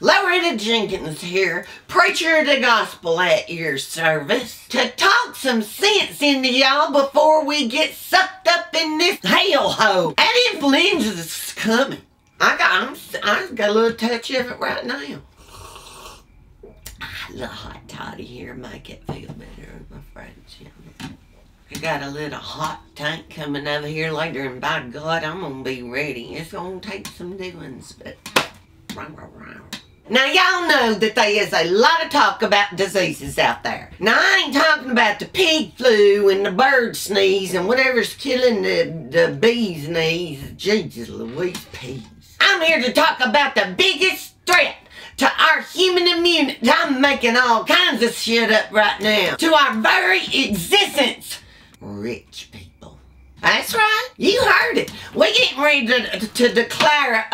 Loretta Jenkins here, preacher of the gospel at your service, to talk some sense into y'all before we get sucked up in this hellhole. That influenza's coming. I got a little touch of it right now. A little hot toddy here make it feel better, I'm afraid. I got a little hot tank coming over here later, and by God, I'm gonna be ready. It's gonna take some doings, but now y'all know that there is a lot of talk about diseases out there. Now I ain't talking about the pig flu and the bird sneeze and whatever's killing the bee's knees. Jesus Louise, peas. I'm here to talk about the biggest threat to our human immunity. I'm making all kinds of shit up right now. To our very existence. Rich people. That's right. You heard it. We're getting ready to declare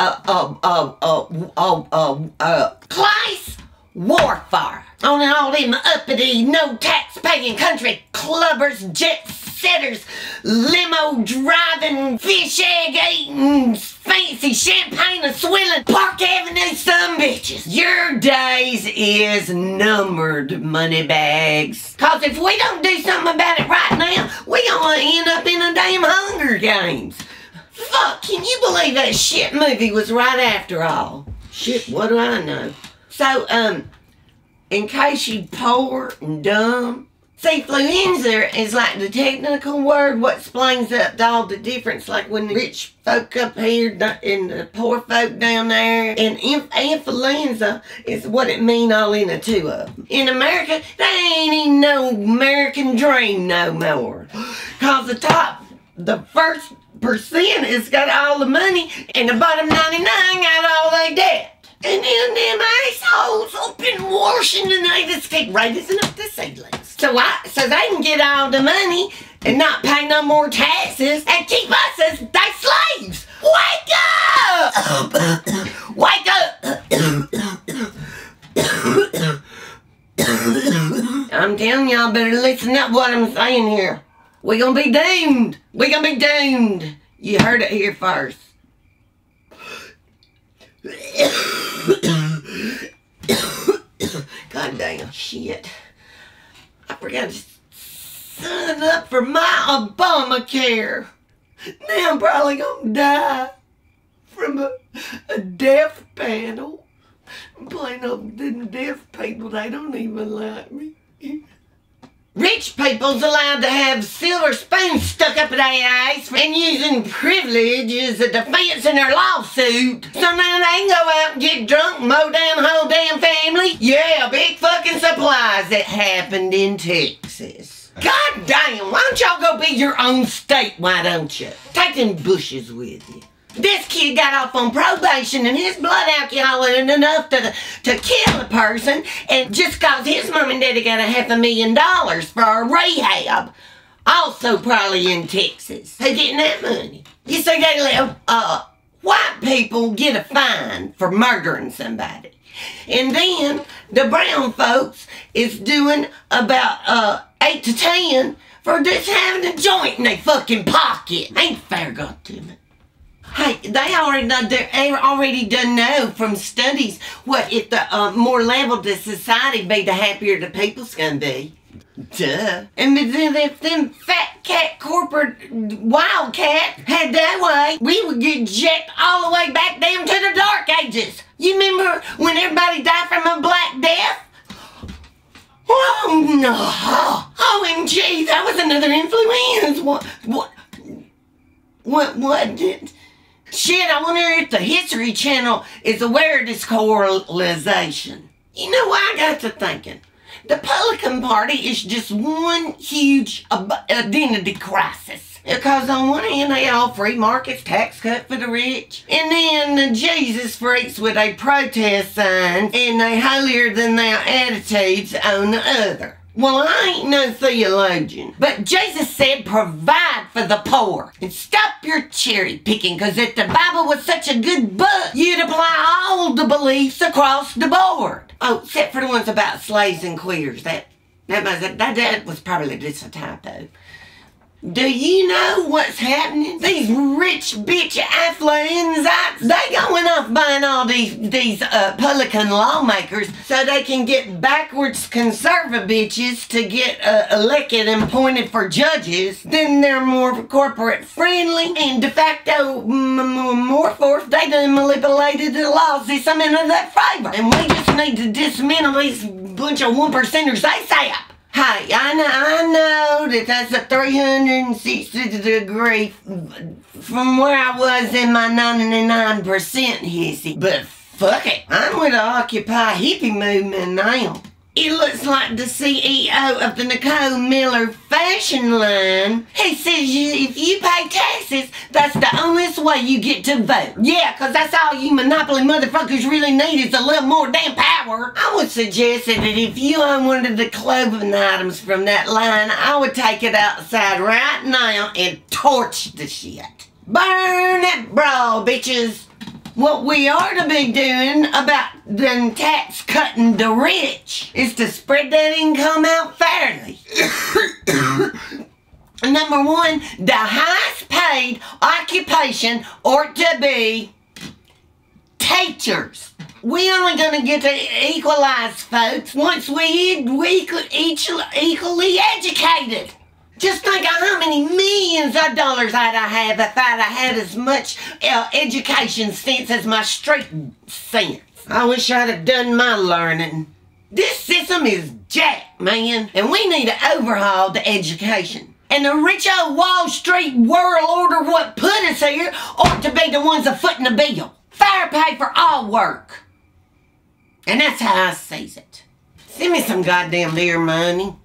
class warfare on all them uppity, no tax paying country clubbers, jet setters, limo driving, fish egg eating, fancy champagne and swilling, Park Avenue sumbitches. Your days is numbered, money bags. Cause if we don't do something about it right now, we gonna end up in a damn Hunger Games. Fuck, can you believe that shit movie was right after all? Shit, what do I know? So, in case you poor and dumb, see, fluenza is like the technical word what explains up all the difference, like when the rich folk up here and the poor folk down there. And influenza is what it mean all in the two of them. In America, there ain't even no American dream no more. Cause the first percent has got all the money, and the bottom 99 got all they debt. And then them assholes up in Washington, they just keep raising up the ceilings. So they can get all the money and not pay no more taxes and keep us as their slaves. Wake up! Wake up! I'm telling y'all, better listen up what I'm saying here. We're gonna be doomed. We're gonna be doomed. You heard it here first. God damn shit. I forgot to sign up for my Obamacare. Now I'm probably gonna die from a death panel. I'm playing up the deaf people, they don't even like me. Rich people's allowed to have silver spoons stuck up their ass and using privilege as a defense in their lawsuit. So now they can go out and get drunk and mow down the whole damn family. Yeah, big fucking supplies that happened in Texas. God damn, why don't y'all go be your own state, why don't you? Take them bushes with you. This kid got off on probation and his blood alcohol isn't enough to kill a person, and just cause his mom and daddy got $500,000 for a rehab. Also probably in Texas. Who getting that money? You see, they let white people get a fine for murdering somebody. And then the brown folks is doing about 8 to 10 for just having a joint in their fucking pocket. Ain't fair, goddammit. Hey, they already done know from studies what if the more level the society be, the happier the people's gonna be. Duh. And then if them fat cat corporate wildcat had that way, we would get jacked all the way back down to the dark ages. You remember when everybody died from a black death? Oh no! OMG, that was another influenza. What did? Shit, I wonder if the History Channel is aware of this correlation. You know what I got to thinking? The Republican Party is just one huge identity crisis. Because on one hand, they all free markets, tax cut for the rich. And then the Jesus freaks with their protest signs and they holier than thou attitudes on the other. Well, I ain't no theologian, but Jesus said provide for the poor. And stop your cherry picking, because if the Bible was such a good book, you'd apply all the beliefs across the board. Oh, except for the ones about slaves and queers. That was probably just a typo. Do you know what's happening? These rich bitch affluenzites, they going off buying all these Republican lawmakers so they can get backwards conservative bitches to get elected and appointed for judges. Then they're more corporate friendly and de facto more forth. They done manipulated the laws this I'm in their favor. And we just need to dismantle these bunch of one percenters ASAP. Hey, I know that that's a 360 degree from where I was in my 99% hissy. But fuck it, I'm with the Occupy hippie movement now. It looks like the CEO of the Nicole Miller fashion line. He says if you pay taxes, that's the only way you get to vote. Yeah, because that's all you monopoly motherfuckers really need is a little more damn power. I would suggest that if you own one of the clothing items from that line, I would take it outside right now and torch the shit. Burn it, bro, bitches. What we are to be doing about the tax cutting the rich is to spread that income out fairly. Number one, the highest paid occupation ought to be teachers. We only gonna get to equalize folks once we each equally educated. Just think of how many millions of dollars I'd have if I'd had as much education sense as my street sense. I wish I'd have done my learning. This system is jacked, man, and we need to overhaul the education. And the rich old Wall Street world order what put us here ought to be the ones that footing the bill. Fair pay for all work. And that's how I sees it. Send me some goddamn beer money.